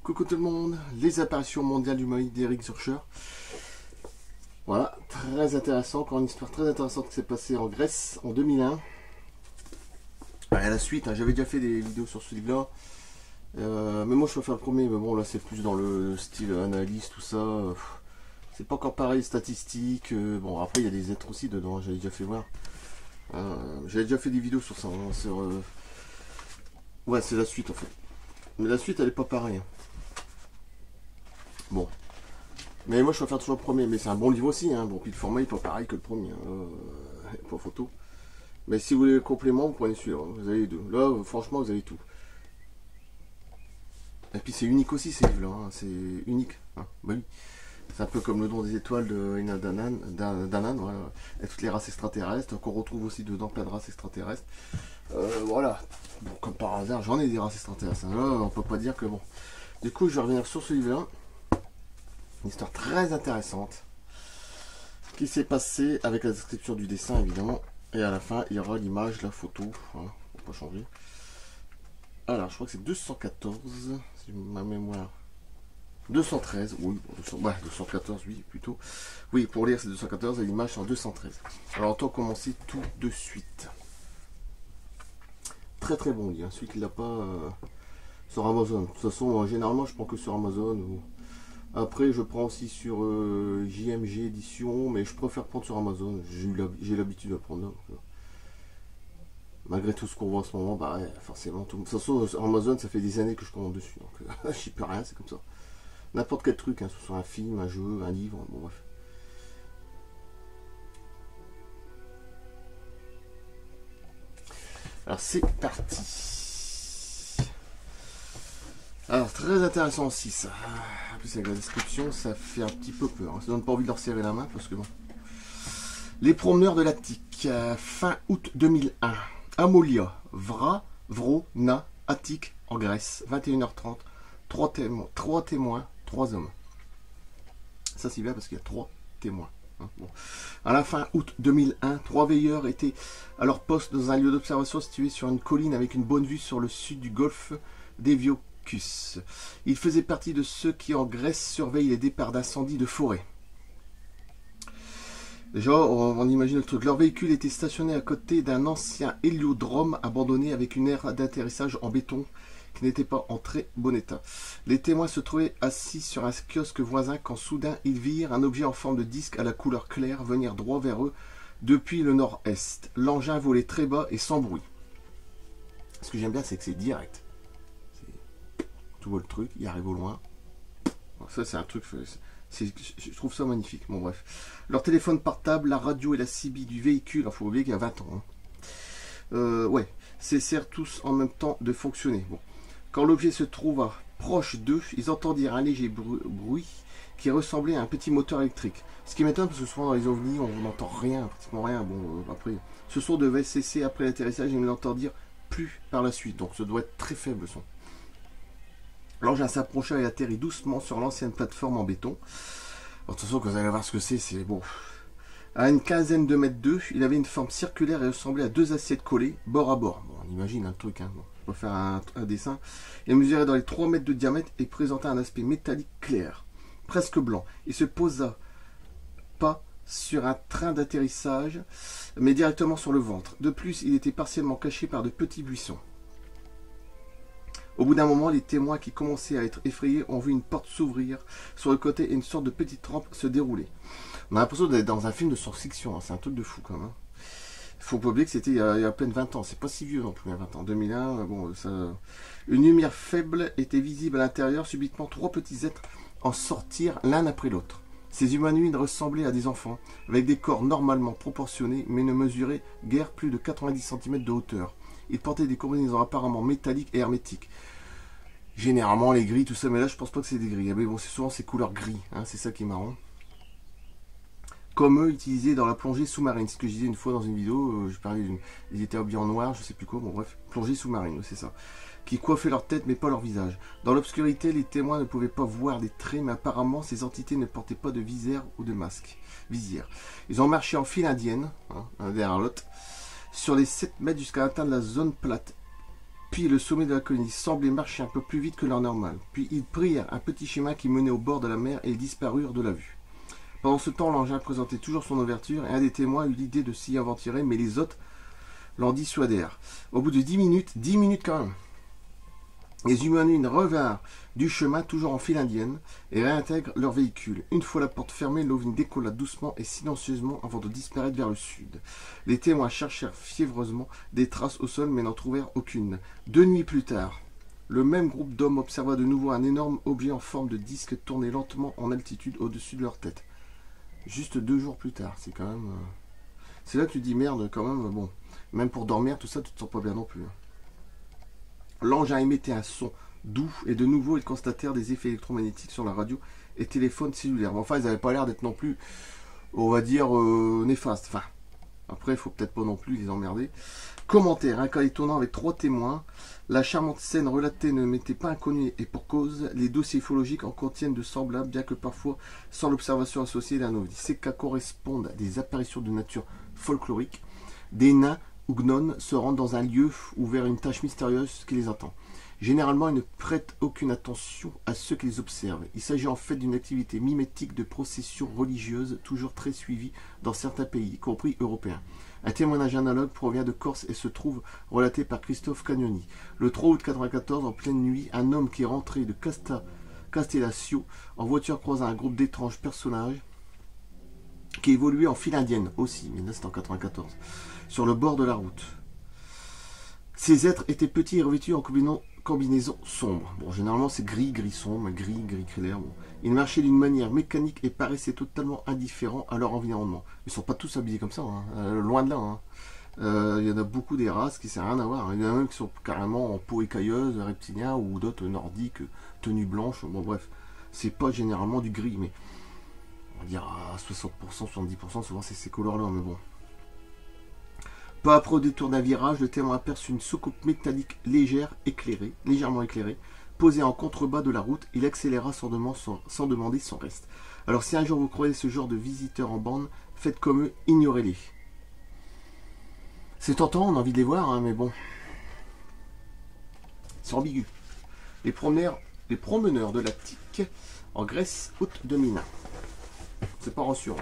Coucou tout le monde, les apparitions mondiales du Moïse d'Eric Zurcher. Voilà, très intéressant, encore une histoire très intéressante qui s'est passée en Grèce en 2001. À la suite, hein, j'avais déjà fait des vidéos sur ce livre-là. Mais moi je préfère le premier, mais bon là c'est plus dans le style analyse, tout ça. C'est pas encore pareil, statistique. Bon après il y a des êtres aussi dedans, j'avais déjà fait voir. J'avais déjà fait des vidéos sur ça. Hein, ouais, c'est la suite en fait. Mais la suite elle est pas pareille. Bon. Mais moi je préfère toujours le premier, mais c'est un bon livre aussi. Hein. Bon, puis le format il est pas pareil que le premier. Hein. Pas photo. Mais si vous voulez le complément, vous prenez celui-là. Vous avez les deux. Là, franchement, vous avez tout. Et puis c'est unique aussi ces livres-là. Hein. C'est unique. Hein. Bah oui. C'est un peu comme le don des étoiles de Ina Danan, ouais. Et toutes les races extraterrestres, qu'on retrouve aussi dedans plein de races extraterrestres. Voilà. Bon, comme par hasard, j'en ai des races extraterrestres. Hein. Là, on peut pas dire que bon. Du coup, je vais revenir sur ce livre-là. Une histoire très intéressante qui s'est passée avec la description du dessin, évidemment. Et à la fin, il y aura l'image, la photo. Voilà, on peut pas changer. Alors, je crois que c'est 214, si ma mémoire. 213, oui, 214, oui, plutôt. Oui, pour lire, c'est 214 et l'image, c'est en 213. Alors, autant commencer tout de suite. Très très bon livre, hein. Celui qui l'a pas sur Amazon. De toute façon, généralement, je prends que sur Amazon. Ou... Après, je prends aussi sur JMG Édition, mais je préfère prendre sur Amazon. J'ai l'habitude de prendre. Donc, malgré tout ce qu'on voit en ce moment, bah ouais, forcément. De toute façon, sur Amazon, ça fait des années que je commande dessus. Donc, j'y peux rien, c'est comme ça. N'importe quel truc, hein, que ce soit un film, un jeu, un livre, bon bref. Alors c'est parti. Alors très intéressant aussi ça. En plus avec la description, ça fait un petit peu peur. Ça donne pas envie de leur serrer la main parce que bon. Les promeneurs de l'Attique, fin août 2001. Amolia, Vrona, Attique, en Grèce, 21h30. Trois témoins, 3 hommes. Ça c'est bien parce qu'il y a 3 témoins. Hein, bon. À la fin août 2001, 3 veilleurs étaient à leur poste dans un lieu d'observation situé sur une colline avec une bonne vue sur le sud du golfe d'Eviokus. Ils faisaient partie de ceux qui en Grèce surveillent les départs d'incendies de forêt. Déjà, on imagine le truc. Leur véhicule était stationné à côté d'un ancien héliodrome abandonné avec une aire d'atterrissage en béton qui n'était pas en très bon état. Les témoins se trouvaient assis sur un kiosque voisin quand soudain ils virent un objet en forme de disque à la couleur claire venir droit vers eux depuis le nord-est. L'engin volait très bas et sans bruit. Ce que j'aime bien, c'est que c'est direct. Tu vois le truc, il arrive au loin. Alors ça, c'est un truc... Je trouve ça magnifique. Bon, bref. Leur téléphone portable, la radio et la CB du véhicule, il faut oublier qu'il y a 20 ans. Hein. Ouais, cessèrent tous en même temps de fonctionner. Bon. Quand l'objet se trouva proche d'eux, ils entendirent un léger bruit qui ressemblait à un petit moteur électrique. Ce qui m'étonne parce que souvent dans les ovnis, on n'entend rien, pratiquement rien. Bon, après, ce son devait cesser après l'atterrissage et ils ne l'entendirent plus par la suite. Donc, ça doit être très faible le son. L'engin s'approcha et atterrit doucement sur l'ancienne plateforme en béton. Alors, de toute façon, quand vous allez voir ce que c'est bon. À une quinzaine de mètres d'eux, il avait une forme circulaire et ressemblait à 2 assiettes collées, bord à bord. Bon, on imagine un truc, hein. Bon, on va faire un dessin. Il mesurait dans les 3 mètres de diamètre et présentait un aspect métallique clair, presque blanc. Il se posa pas sur un train d'atterrissage, mais directement sur le ventre. De plus, il était partiellement caché par de petits buissons. Au bout d'un moment, les témoins qui commençaient à être effrayés ont vu une porte s'ouvrir sur le côté et une sorte de petite rampe se dérouler. On a l'impression d'être dans un film de science-fiction, hein. C'est un truc de fou quand même. Hein. Faut pas oublier que c'était il y a à peine 20 ans, c'est pas si vieux non plus, 20 ans. 2001, bon, ça... Une lumière faible était visible à l'intérieur, subitement 3 petits êtres en sortirent l'un après l'autre. Ces humanoïdes ressemblaient à des enfants, avec des corps normalement proportionnés, mais ne mesuraient guère plus de 90 cm de hauteur. Ils portaient des combinaisons apparemment métalliques et hermétiques. Généralement les gris, tout ça, mais là je pense pas que c'est des gris. Mais bon, c'est souvent ces couleurs gris, hein, c'est ça qui est marrant. Comme eux, utilisés dans la plongée sous-marine. Ce que je disais une fois dans une vidéo, je parlais ils étaient habillés en noir, je sais plus quoi, bon bref, plongée sous-marine, c'est ça. Qui coiffaient leur tête mais pas leur visage. Dans l'obscurité, les témoins ne pouvaient pas voir des traits, mais apparemment ces entités ne portaient pas de visière ou de masque. Visière. Ils ont marché en file indienne, hein, un derrière l'autre, sur les 7 mètres jusqu'à atteindre la zone plate. Puis le sommet de la colonie semblait marcher un peu plus vite que l'heure normale. Puis ils prirent un petit chemin qui menait au bord de la mer et ils disparurent de la vue. Pendant ce temps, l'engin présentait toujours son ouverture et un des témoins eut l'idée de s'y aventurer, mais les autres l'en dissuadèrent. Au bout de 10 minutes quand même, les humanoïdes revinrent du chemin toujours en file indienne et réintègrent leur véhicule. Une fois la porte fermée, l'OVNI décolla doucement et silencieusement avant de disparaître vers le sud. Les témoins cherchèrent fiévreusement des traces au sol mais n'en trouvèrent aucune. 2 nuits plus tard, le même groupe d'hommes observa de nouveau un énorme objet en forme de disque tourner lentement en altitude au-dessus de leur tête. Juste 2 jours plus tard, c'est quand même... C'est là que tu dis merde quand même, bon, même pour dormir, tout ça, tu te sens pas bien non plus. L'engin émettait un son doux et de nouveau ils constatèrent des effets électromagnétiques sur la radio et téléphone cellulaire. Mais enfin, ils n'avaient pas l'air d'être non plus, on va dire, néfastes. Enfin, après, il faut peut-être pas non plus les emmerder. Commentaire, un cas étonnant avec 3 témoins. La charmante scène relatée ne m'était pas inconnue et pour cause, les dossiers ufologiques en contiennent de semblables, bien que parfois sans l'observation associée d'un ovni. Ces cas correspondent à des apparitions de nature folklorique, des nains ou gnons se rendent dans un lieu ou vers une tâche mystérieuse qui les attend. Généralement, ils ne prêtent aucune attention à ceux qui les observent. Il s'agit en fait d'une activité mimétique de procession religieuse toujours très suivie dans certains pays, y compris européens. Un témoignage analogue provient de Corse et se trouve relaté par Christophe Cagnoni. Le 3 août 1994, en pleine nuit, un homme qui est rentré de Castellaccio en voiture croisa un groupe d'étranges personnages qui évoluaient en file indienne aussi, mais là c'était en 1994, sur le bord de la route. Ces êtres étaient petits et revêtus en combinaison sombre. Bon, généralement c'est gris sombre, gris clair. Bon. Ils marchaient d'une manière mécanique et paraissaient totalement indifférents à leur environnement. Ils ne sont pas tous habillés comme ça, hein. Loin de là. Hein. Il y en a beaucoup des races qui ne servent à rien à voir. Il y en a même qui sont carrément en peau écailleuse, reptiliens, ou d'autres nordiques, tenue blanche. Bon bref, c'est pas généralement du gris, mais on va dire à 60%, 70%, souvent c'est ces couleurs-là, mais bon. Peu après au détour d'un virage, le témoin aperçut une soucoupe métallique légèrement éclairée, posée en contrebas de la route. Il accéléra sans demander son reste. Alors si un jour vous croyez ce genre de visiteurs en bande, faites comme eux, ignorez-les. C'est tentant, on a envie de les voir, hein, mais bon. C'est ambigu. Les promeneurs de l'Attique en Grèce, août 2001. C'est pas rassurant.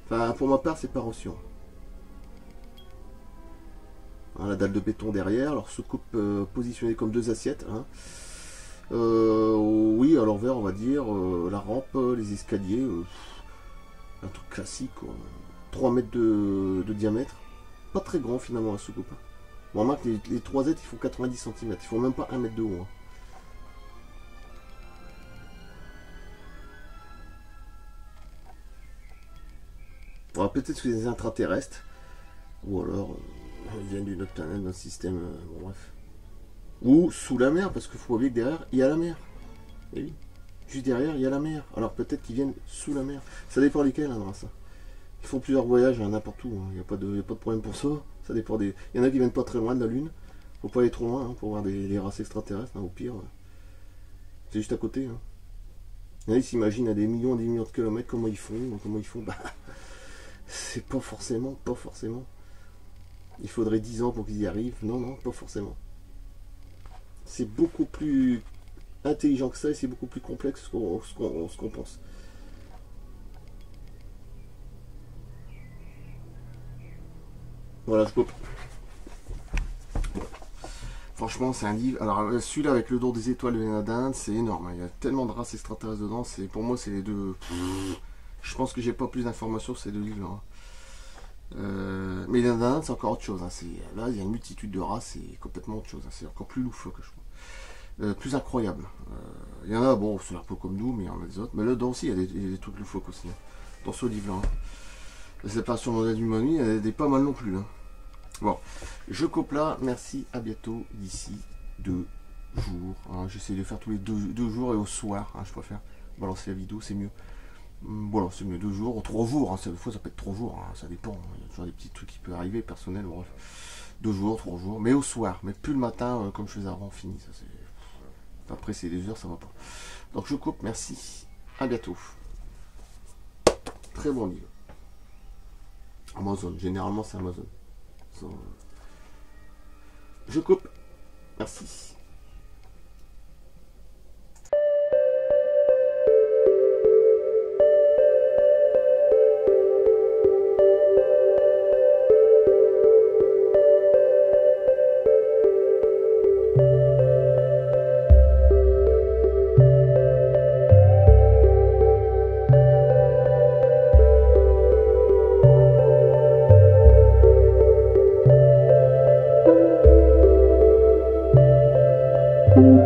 Enfin, pour ma part, c'est pas rassurant. Hein, la dalle de béton derrière, leur soucoupe positionnée comme 2 assiettes. Hein. Oui, à l'envers, on va dire. La rampe, les escaliers. Un truc classique, quoi. 3 mètres de diamètre. Pas très grand, finalement, la soucoupe. Bon, remarque, les 3 aides, ils font 90 cm. Ils font même pas 1 mètre de haut. Hein. Alors, peut-être que c'est des intraterrestres. Ou alors, ils viennent d'une autre planète, d'un système. Bon, bref. Ou sous la mer, parce qu'il faut oublier que derrière, il y a la mer. Et oui. Juste derrière, il y a la mer. Alors peut-être qu'ils viennent sous la mer. Ça dépend lesquels, hein, ça. Ils font plusieurs voyages n'importe où. Il n'y a pas de problème pour ça. Ça dépend des. Il y en a qui viennent pas très loin de la Lune. Faut pas aller trop loin, hein, pour voir des races extraterrestres. Hein, au pire, c'est juste à côté. Hein. Il y en a qui s'imaginent à des millions de kilomètres comment ils font. Bah, c'est pas forcément. Il faudrait 10 ans pour qu'ils y arrivent. Non, pas forcément. C'est beaucoup plus intelligent que ça et c'est beaucoup plus complexe ce qu'on pense. Voilà, je coupe. Franchement, c'est un livre. Alors, celui-là avec le don des étoiles de l'Inde, c'est énorme. Il y a tellement de races extraterrestres dedans. Pour moi, c'est les deux. Je pense que j'ai pas plus d'informations sur ces 2 livres-là. Mais l'Inde, c'est encore autre chose. Hein. Là, il y a une multitude de races, c'est complètement autre chose. Hein. C'est encore plus loufoque, je crois. Plus incroyable. Il y en a, bon, c'est un peu comme nous, mais il y en a des autres. Mais là-dedans aussi, il y a des trucs loufoques aussi. Hein. Dans ce livre-là. Hein. La séparation mondiale du monde, il y en a des pas mal non plus. Hein. Bon, je coupe là. Merci, à bientôt d'ici 2 jours. Hein. J'essaie de faire tous les 2 jours et au soir. Hein, je préfère balancer la vidéo, c'est mieux. Voilà, c'est mieux 2 jours, 3 jours, hein, des fois ça peut être 3 jours, hein, ça dépend, il y a toujours des petits trucs qui peuvent arriver, personnel, bref. 2 jours, 3 jours, mais au soir, mais plus le matin, comme je faisais avant, fini, ça c'est... Après c'est des heures, ça va pas. Donc je coupe, merci, à bientôt. Très bon livre. Amazon, généralement c'est Amazon. Je coupe. Merci. Thank you.